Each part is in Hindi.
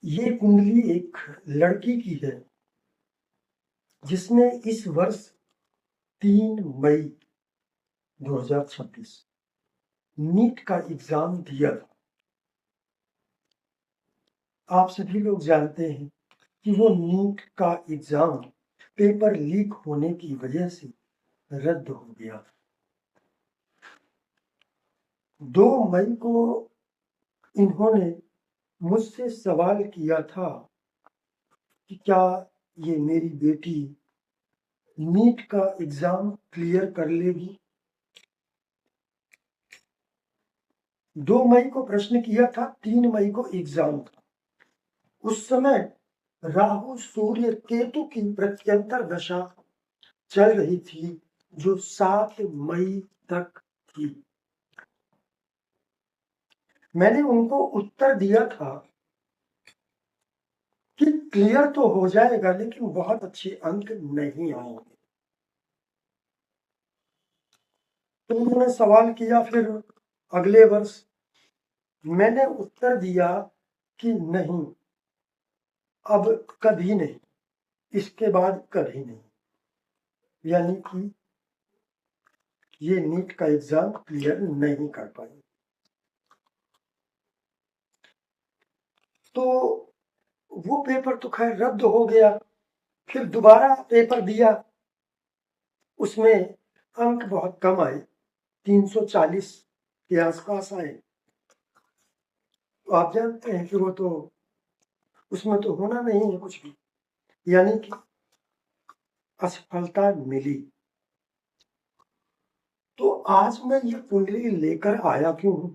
ये कुंडली एक लड़की की है जिसने इस वर्ष 3 मई 2026 नीट का एग्जाम दिया था। आप सभी लोग जानते हैं कि वो नीट का एग्जाम पेपर लीक होने की वजह से रद्द हो गया। 2 मई को इन्होंने मुझसे सवाल किया था कि क्या ये मेरी बेटी नीट का एग्जाम क्लियर कर लेगी। 2 मई को प्रश्न किया था, 3 मई को एग्जाम था। उस समय राहु सूर्य केतु की प्रत्यंतर दशा चल रही थी जो 7 मई तक थी। मैंने उनको उत्तर दिया था कि क्लियर तो हो जाएगा लेकिन बहुत अच्छे अंक नहीं आएंगे। तो उन्होंने सवाल किया फिर अगले वर्ष। मैंने उत्तर दिया कि नहीं, अब कभी नहीं, इसके बाद कभी नहीं। यानी कि ये नीट का एग्जाम क्लियर नहीं कर पाए। तो वो पेपर तो खैर रद्द हो गया। फिर दोबारा पेपर दिया, उसमें अंक बहुत कम आए, 340 के आसपास आए। तो आप जानते हैं कि वो तो उसमें तो होना नहीं है कुछ भी, यानी कि असफलता मिली। तो आज मैं ये कुंडली लेकर आया क्यों हूं,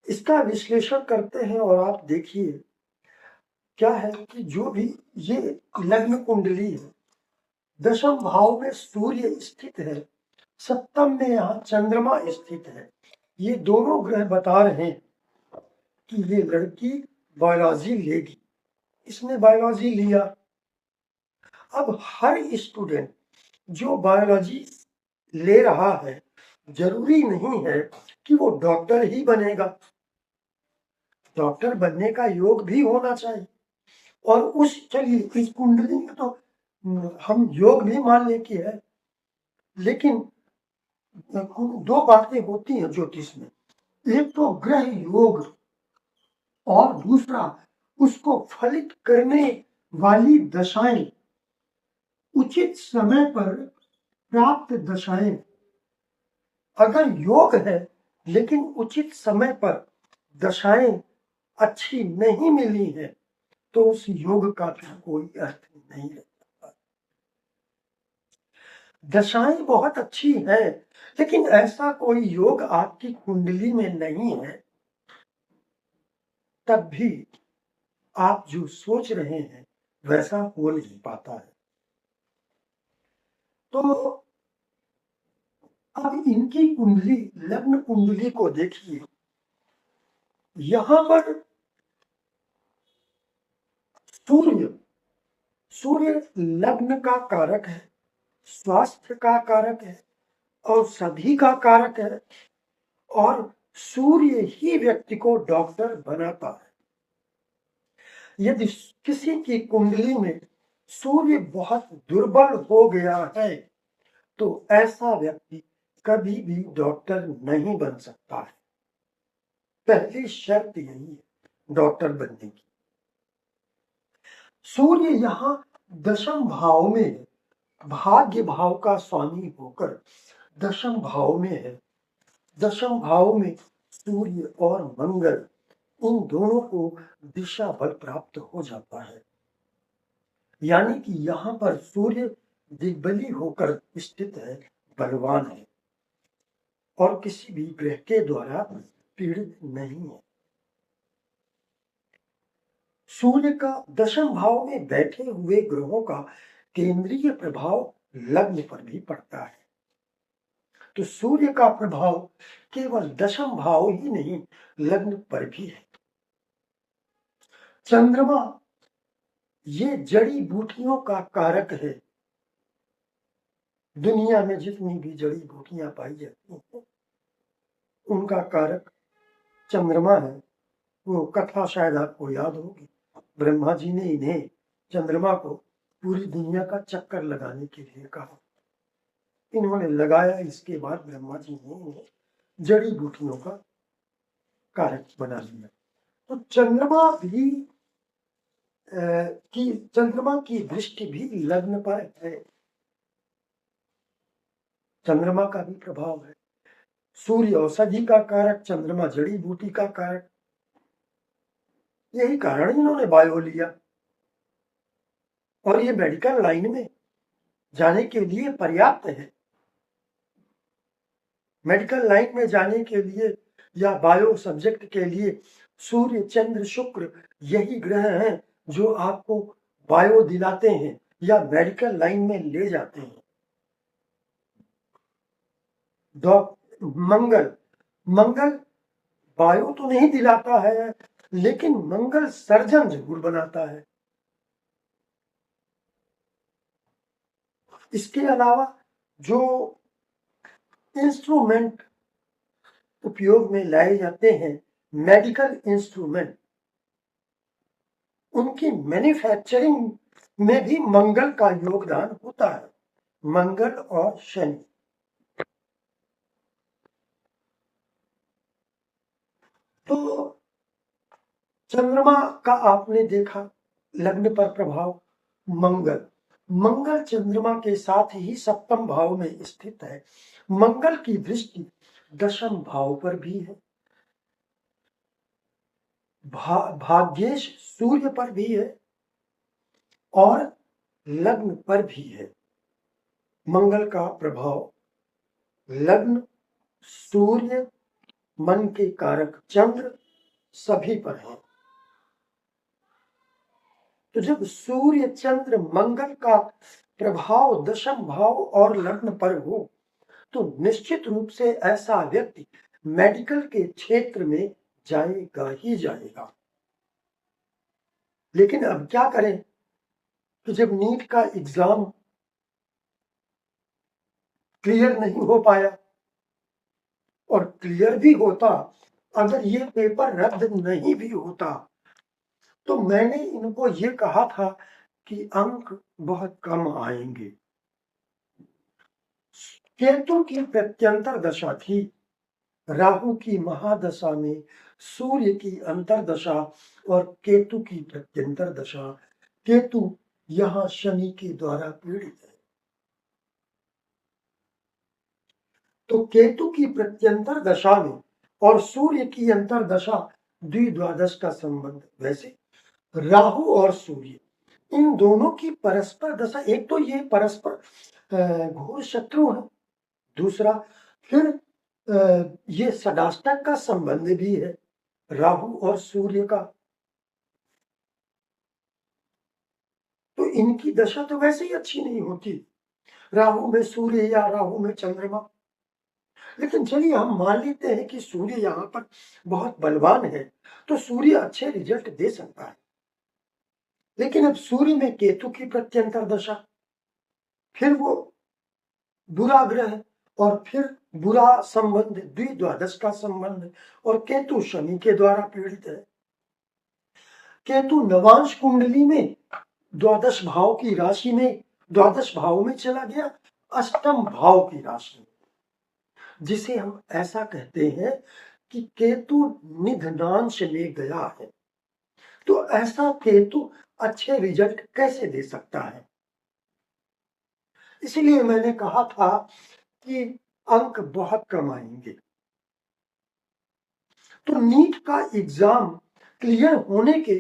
इसका विश्लेषण करते हैं। और आप देखिए क्या है कि जो भी ये लग्न कुंडली है, दशम भाव में सूर्य स्थित है, सप्तम में यहाँ चंद्रमा स्थित है। ये दोनों ग्रह बता रहे हैं कि ये लड़की बायोलॉजी लेगी। इसने बायोलॉजी लिया। अब हर स्टूडेंट जो बायोलॉजी ले रहा है, जरूरी नहीं है कि वो डॉक्टर ही बनेगा। डॉक्टर बनने का योग भी होना चाहिए। और उस चलिए इस कुंडली में तो हम योग भी मान ले कि है, लेकिन दो बातें होती हैं ज्योतिष में। एक तो ग्रह योग और दूसरा उसको फलित करने वाली दशाएं, उचित समय पर प्राप्त दशाएं। अगर योग है लेकिन उचित समय पर दशाएं अच्छी नहीं मिली है तो उस योग का भी कोई अर्थ नहीं रहता। दशाएं बहुत अच्छी है लेकिन ऐसा कोई योग आपकी कुंडली में नहीं है, तब भी आप जो सोच रहे हैं वैसा हो नहीं पाता है। तो अब इनकी कुंडली, लग्न कुंडली को देखिए। यहां पर सूर्य सूर्य लग्न का कारक है, स्वास्थ्य का कारक है और सभी का कारक है। और सूर्य ही व्यक्ति को डॉक्टर बनाता है। यदि किसी की कुंडली में सूर्य बहुत दुर्बल हो गया है तो ऐसा व्यक्ति कभी भी डॉक्टर नहीं बन सकता है। पहली शर्त यही है डॉक्टर बनने की। सूर्य यहां दशम भाव में है, भाग्य भाव का स्वामी होकर दशम भाव में है। दशम भाव में सूर्य और मंगल, इन दोनों को दिशा बल प्राप्त हो जाता है। यानी कि यहां पर सूर्य दिग्बली होकर स्थित है, बलवान है और किसी भी ग्रह के द्वारा पीड़ित नहीं है। सूर्य का दशम भाव में बैठे हुए ग्रहों का केंद्रीय प्रभाव लग्न पर भी पड़ता है। तो सूर्य का प्रभाव केवल दशम भाव ही नहीं, लग्न पर भी है। चंद्रमा ये जड़ी बूटियों का कारक है। दुनिया में जितनी भी जड़ी बूटियां पाई जाती हैं उनका कारक चंद्रमा है। वो कथा शायद आपको याद होगी, ब्रह्मा जी ने इन्हें चंद्रमा को पूरी दुनिया का चक्कर लगाने के लिए कहा। इन्होंने लगाया, इसके बाद ब्रह्मा जी ने इन्हें जड़ी बूटियों का कारक बना लिया। तो चंद्रमा की दृष्टि भी लग्न पर है, चंद्रमा का भी प्रभाव है। सूर्य औषधि का कारक, चंद्रमा जड़ी बूटी का कारक। यही कारण इन्होंने बायो लिया और ये मेडिकल लाइन में जाने के लिए पर्याप्त है। मेडिकल लाइन में जाने के लिए या बायो सब्जेक्ट के लिए सूर्य, चंद्र, शुक्र यही ग्रह हैं जो आपको बायो दिलाते हैं या मेडिकल लाइन में ले जाते हैं। मंगल बायो तो नहीं दिलाता है, लेकिन मंगल सर्जन जरूर बनाता है। इसके अलावा जो इंस्ट्रूमेंट उपयोग में लाए जाते हैं, मेडिकल इंस्ट्रूमेंट, उनकी मैन्युफैक्चरिंग में भी मंगल का योगदान होता है, मंगल और शनि। तो चंद्रमा का आपने देखा लग्न पर प्रभाव। मंगल चंद्रमा के साथ ही सप्तम भाव में स्थित है। मंगल की दृष्टि दशम भाव पर भी है, भाग्येश सूर्य पर भी है और लग्न पर भी है। मंगल का प्रभाव लग्न, सूर्य, मन के कारक चंद्र सभी पर है। तो जब सूर्य, चंद्र, मंगल का प्रभाव दशम भाव और लग्न पर हो तो निश्चित रूप से ऐसा व्यक्ति मेडिकल के क्षेत्र में जाएगा ही जाएगा। लेकिन अब क्या करें कि जब नीट का एग्जाम क्लियर नहीं हो पाया, और क्लियर भी होता, अगर ये पेपर रद्द नहीं भी होता, तो मैंने इनको ये कहा था कि अंक बहुत कम आएंगे। केतु की प्रत्यंतर दशा थी, राहु की महादशा में सूर्य की अंतरदशा और केतु की प्रत्यंतर दशा। केतु यहां शनि के द्वारा पीड़ित है। तो केतु की प्रत्यंतर दशा में और सूर्य की अंतरदशा द्विद्वादश का संबंध। वैसे राहु और सूर्य इन दोनों की परस्पर दशा, एक तो ये परस्पर घोर शत्रु है, दूसरा फिर ये सदाष्टक का संबंध भी है राहु और सूर्य का। तो इनकी दशा तो वैसे ही अच्छी नहीं होती, राहु में सूर्य या राहु में चंद्रमा। लेकिन चलिए हम मान लेते हैं कि सूर्य यहाँ पर बहुत बलवान है, तो सूर्य अच्छे रिजल्ट दे सकता है। लेकिन अब सूर्य में केतु की प्रत्यंतर दशा, फिर वो बुरा ग्रह और फिर बुरा संबंध, द्विद्वादश का संबंध, और केतु शनि के द्वारा पीड़ित है। केतु नवांश कुंडली में द्वादश भाव की राशि में, द्वादश भाव में चला गया, अष्टम भाव की राशि में, जिसे हम ऐसा कहते हैं कि केतु निधनांश में गया है। तो ऐसा केतु अच्छे रिजल्ट कैसे दे सकता है? इसलिए मैंने कहा था कि अंक बहुत कम आएंगे। तो नीट का एग्जाम क्लियर होने के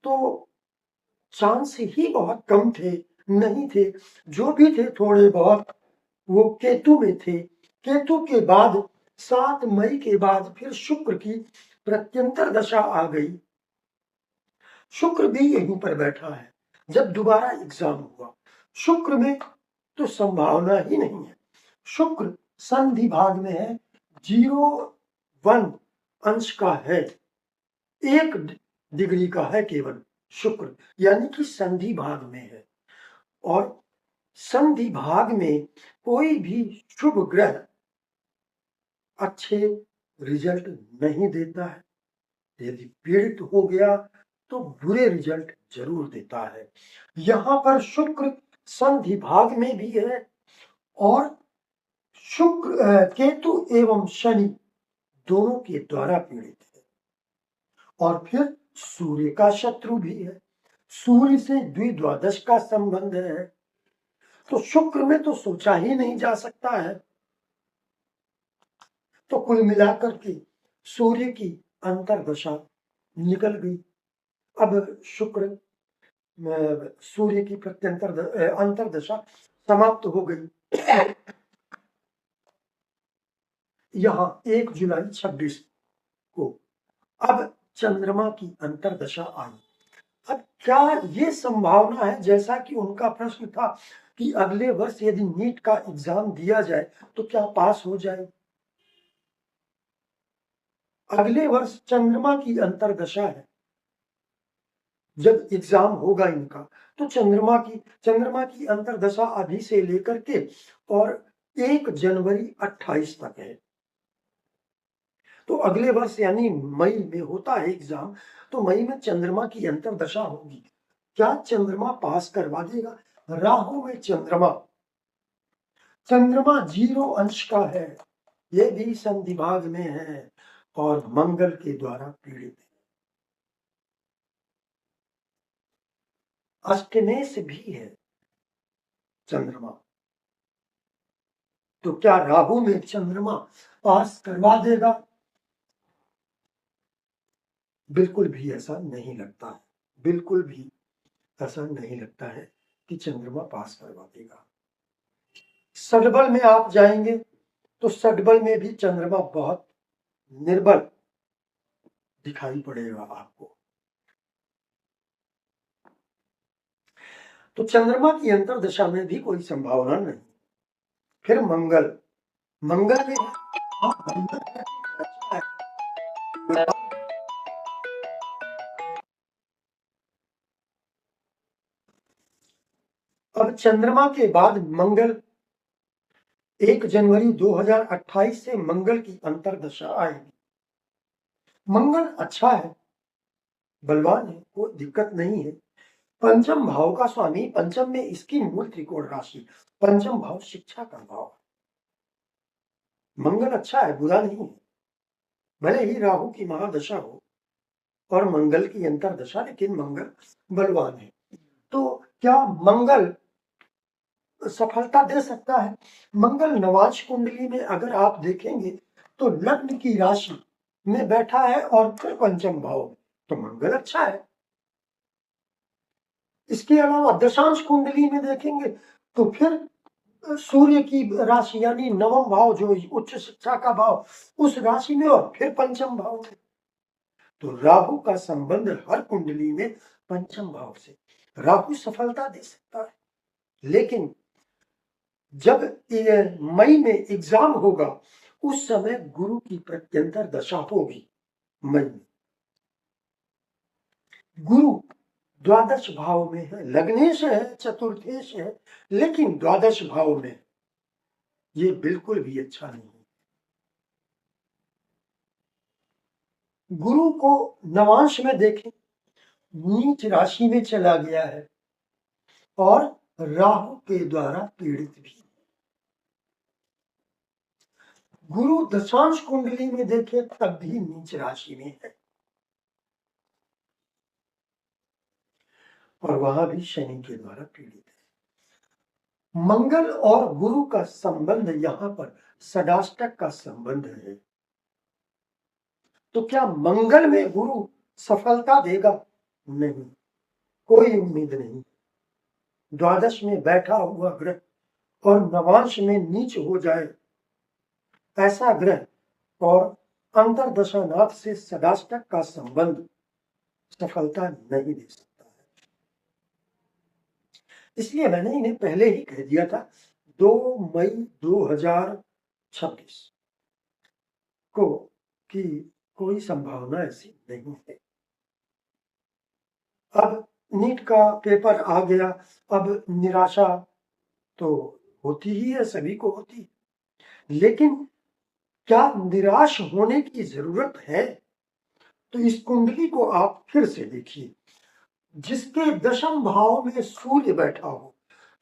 तो चांस ही बहुत कम थे, नहीं थे, जो भी थे थोड़े बहुत वो केतु में थे। केतु के बाद 7 मई के बाद फिर शुक्र की प्रत्यंतर दशा आ गई। शुक्र भी यहीं पर बैठा है। जब दोबारा एग्जाम हुआ, शुक्र में तो संभावना ही नहीं है। शुक्र संधि भाग में है, 0-1 अंश का है, 1 डिग्री का है केवल शुक्र, यानी कि संधि भाग में है। और संधि भाग में कोई भी शुभ ग्रह अच्छे रिजल्ट नहीं देता है। यदि पीड़ित हो गया तो बुरे रिजल्ट जरूर देता है। यहाँ पर शुक्र संधि भाग में भी है और केतु एवं शनि दोनों के द्वारा पीड़ित है और फिर सूर्य का शत्रु भी है। सूर्य से द्विद्वादश का संबंध है, तो शुक्र में तो सोचा ही नहीं जा सकता है। तो कुल मिलाकर के सूर्य की अंतर्दशा निकल गई। अब शुक्र सूर्य की प्रत्यंतर अंतर्दशा समाप्त हो गई। यहाँ 1 जुलाई 26 को अब चंद्रमा की अंतर्दशा आई। अब क्या ये संभावना है, जैसा कि उनका प्रश्न था कि अगले वर्ष यदि नीट का एग्जाम दिया जाए तो क्या पास हो जाए? अगले वर्ष चंद्रमा की अंतर्दशा है। जब एग्जाम होगा इनका तो चंद्रमा की अंतर्दशा अभी से लेकर के और 1 जनवरी 28 तक है। तो अगले वर्ष यानी मई में होता है एग्जाम, तो मई में चंद्रमा की अंतर्दशा होगी। क्या चंद्रमा पास करवा देगा? राहु में चंद्रमा 0 अंश का है, ये भी संधि भाग में है और मंगल के द्वारा पीड़ित है। अष्टमेश भी है चंद्रमा, तो क्या राहु में चंद्रमा पास करवा देगा? बिल्कुल भी ऐसा नहीं लगता है, बिल्कुल भी ऐसा नहीं लगता है कि चंद्रमा पास करवा देगा। षडबल में आप जाएंगे तो षडबल में भी चंद्रमा बहुत निर्बल दिखाई पड़ेगा आपको। तो चंद्रमा की अंतर्दशा में भी कोई संभावना नहीं। फिर मंगल में अब चंद्रमा के बाद मंगल 1 जनवरी 2028 से मंगल की अंतर्दशा आएगी। मंगल अच्छा है, बलवान है, कोई दिक्कत नहीं है। पंचम भाव का स्वामी, पंचम में इसकी मूल त्रिकोण राशि, पंचम भाव शिक्षा का भाव। मंगल अच्छा है, बुरा नहीं है, भले ही राहु की महादशा हो और मंगल की अंतर्दशा, लेकिन मंगल बलवान है। तो क्या मंगल सफलता दे सकता है? मंगल नवांश कुंडली में अगर आप देखेंगे तो लग्न की राशि में बैठा है और फिर पंचम भाव में, तो मंगल अच्छा है। इसके अलावा दशांश कुंडली में देखेंगे तो फिर सूर्य की राशि यानी नवम भाव जो उच्च शिक्षा का भाव, उस राशि में और फिर पंचम भाव में। तो राहु का संबंध हर कुंडली में पंचम भाव से, राहु सफलता दे सकता है। लेकिन जब मई में एग्जाम होगा उस समय गुरु की प्रत्यंतर दशा होगी। मई में गुरु द्वादश भाव में है, लग्नेश है, चतुर्थेश है, लेकिन द्वादश भाव में, ये बिल्कुल भी अच्छा नहीं है। गुरु को नवांश में देखें, नीच राशि में चला गया है और राहु के द्वारा पीड़ित भी। गुरु दशांश कुंडली में देखें तब भी नीच राशि में है और वहां भी शनि के द्वारा पीड़ित है। मंगल और गुरु का संबंध यहां पर षडाष्टक का संबंध है। तो क्या मंगल में गुरु सफलता देगा? नहीं, कोई उम्मीद नहीं। द्वादश में बैठा हुआ ग्रह और नवांश में नीच हो जाए ऐसा ग्रह और अंतर्दशानाथ से षडाष्टक का संबंध सफलता नहीं दे सकता है। इसलिए मैंने इन्हें पहले ही कह दिया था 2 मई 2026 को कि कोई संभावना ऐसी नहीं है। अब नीट का पेपर आ गया, अब निराशा तो होती ही है, सभी को होती है, लेकिन क्या निराश होने की जरूरत है? तो इस कुंडली को आप फिर से देखिए, जिसके दशम भाव में सूर्य बैठा हो।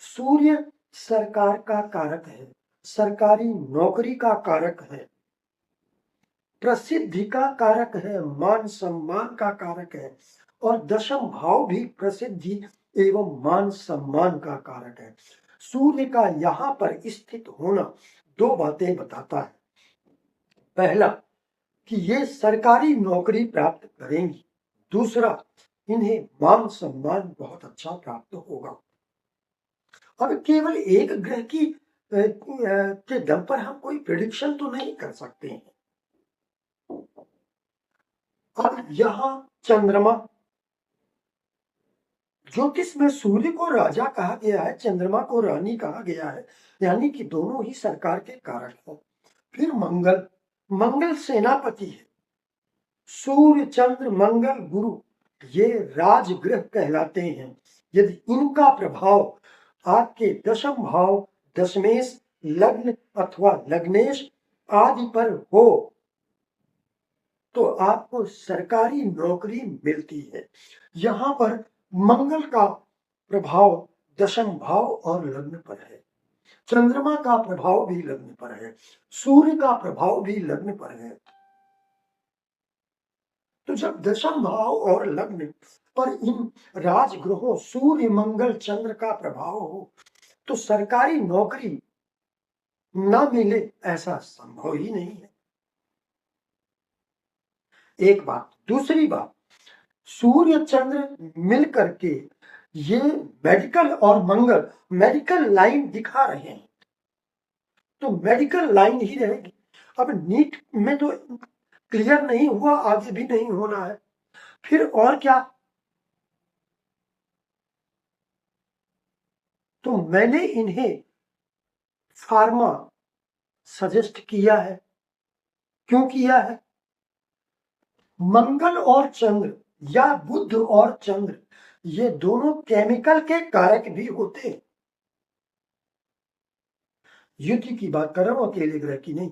सूर्य सरकार का कारक है, सरकारी नौकरी का कारक है, प्रसिद्धि का कारक है, मान सम्मान का कारक है, और दशम भाव भी प्रसिद्धि एवं मान सम्मान का कारक है। सूर्य का यहां पर स्थित होना दो बातें बताता है। पहला कि ये सरकारी नौकरी प्राप्त करेंगी, दूसरा इन्हें मान सम्मान बहुत अच्छा प्राप्त होगा। अब केवल एक ग्रह की के दम पर हम कोई प्रिडिक्शन तो नहीं कर सकते हैं। अब यहां चंद्रमा, ज्योतिष में सूर्य को राजा कहा गया है, चंद्रमा को रानी कहा गया है, यानी कि दोनों ही सरकार के कारक हैं। फिर मंगल, मंगल सेनापति है। सूर्य, चंद्र, मंगल, गुरु ये राजग्रह कहलाते हैं। यदि इनका प्रभाव आपके दशम भाव, दशमेश, लग्न अथवा लग्नेश आदि पर हो तो आपको सरकारी नौकरी मिलती है। यहां पर मंगल का प्रभाव दशम भाव और लग्न पर है, चंद्रमा का प्रभाव भी लग्न पर है, सूर्य का प्रभाव भी लग्न पर है। तो जब दशम भाव और लग्न पर इन राजग्रहों सूर्य, मंगल, चंद्र का प्रभाव हो तो सरकारी नौकरी न मिले ऐसा संभव ही नहीं है। एक बात। दूसरी बात, सूर्य चंद्र मिल करके ये मेडिकल और मंगल मेडिकल लाइन दिखा रहे हैं, तो मेडिकल लाइन ही रहेगी। अब नीट में तो क्लियर नहीं हुआ, आगे भी नहीं होना है, फिर और क्या। तो मैंने इन्हें फार्मा सजेस्ट किया है। क्यों किया है? मंगल और चंद्र या बुध और चंद्र ये दोनों केमिकल के कारक भी होते हैं। युद्ध की बात कर रहा हूं, अकेले ग्रह की नहीं।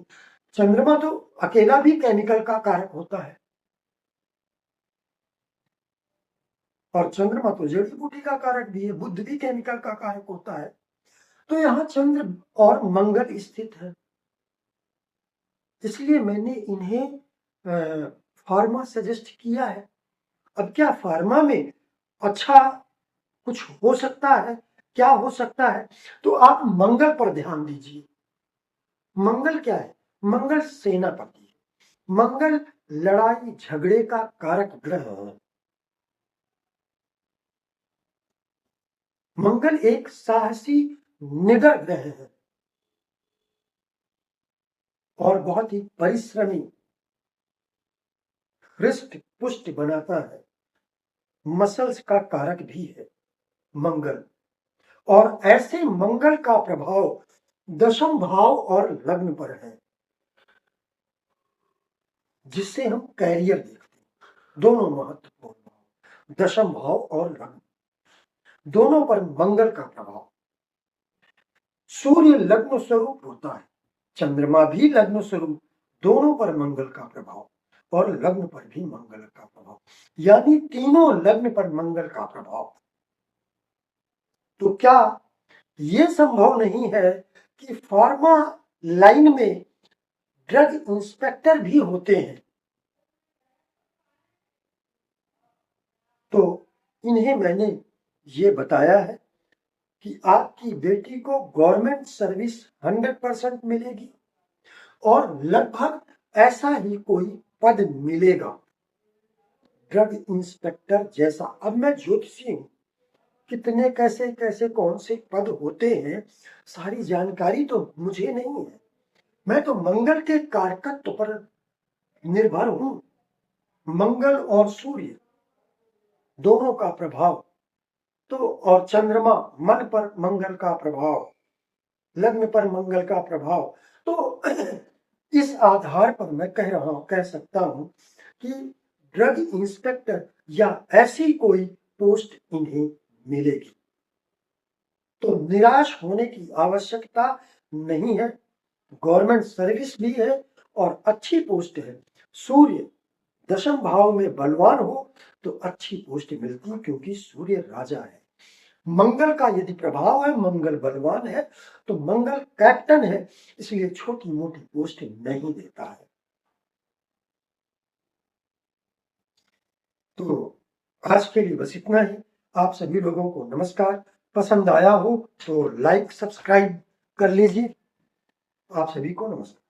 चंद्रमा तो अकेला भी केमिकल का कारक होता है, और चंद्रमा तो जड़ी बूटी का कारक भी है, बुध भी केमिकल का कारक होता है। तो यहां चंद्र और मंगल स्थित है, इसलिए मैंने इन्हें फार्मा सजेस्ट किया है। अब क्या फार्मा में अच्छा कुछ हो सकता है? क्या हो सकता है? तो आप मंगल पर ध्यान दीजिए। मंगल क्या है? मंगल सेनापति है। मंगल लड़ाई झगड़े का कारक ग्रह है। मंगल एक साहसी निडर ग्रह है और बहुत ही परिश्रमी, हृष्ट पुष्ट बनाता है। मसल्स का कारक भी है मंगल, और ऐसे मंगल का प्रभाव दशम भाव और लग्न पर है, जिससे हम कैरियर देखते हैं। दोनों महत्वपूर्ण भाव, दशम भाव और लग्न, दोनों पर मंगल का प्रभाव। सूर्य लग्न स्वरूप होता है, चंद्रमा भी लग्न स्वरूप, दोनों पर मंगल का प्रभाव, और लग्न पर भी मंगल का प्रभाव, यानी तीनों लग्न पर मंगल का प्रभाव। तो क्या यह संभव नहीं है कि फार्मा लाइन में ड्रग इंस्पेक्टर भी होते हैं? तो इन्हें मैंने ये बताया है कि आपकी बेटी को गवर्नमेंट सर्विस 100% मिलेगी, और लगभग ऐसा ही कोई पद मिलेगा, ड्रग इंस्पेक्टर जैसा। अब मैं ज्योतिषी हूं, कितने कैसे कैसे कौन से पद होते हैं सारी जानकारी तो मुझे नहीं है। मैं तो मंगल के कारकत्व पर निर्भर हूं। मंगल और सूर्य दोनों का प्रभाव, तो और चंद्रमा, मन पर मंगल का प्रभाव, लग्न पर मंगल का प्रभाव। तो इस आधार पर मैं कह सकता हूं कि ड्रग इंस्पेक्टर या ऐसी कोई पोस्ट इन्हें मिलेगी। तो निराश होने की आवश्यकता नहीं है, गवर्नमेंट सर्विस भी है और अच्छी पोस्ट है। सूर्य दशम भाव में बलवान हो तो अच्छी पोस्ट मिलती है, क्योंकि सूर्य राजा है। मंगल का यदि प्रभाव है, मंगल बलवान है, तो मंगल कैप्टन है, इसलिए छोटी मोटी पोस्ट नहीं देता है। तो आज के लिए बस इतना ही। आप सभी लोगों को नमस्कार। पसंद आया हो तो लाइक सब्सक्राइब कर लीजिए। आप सभी को नमस्कार।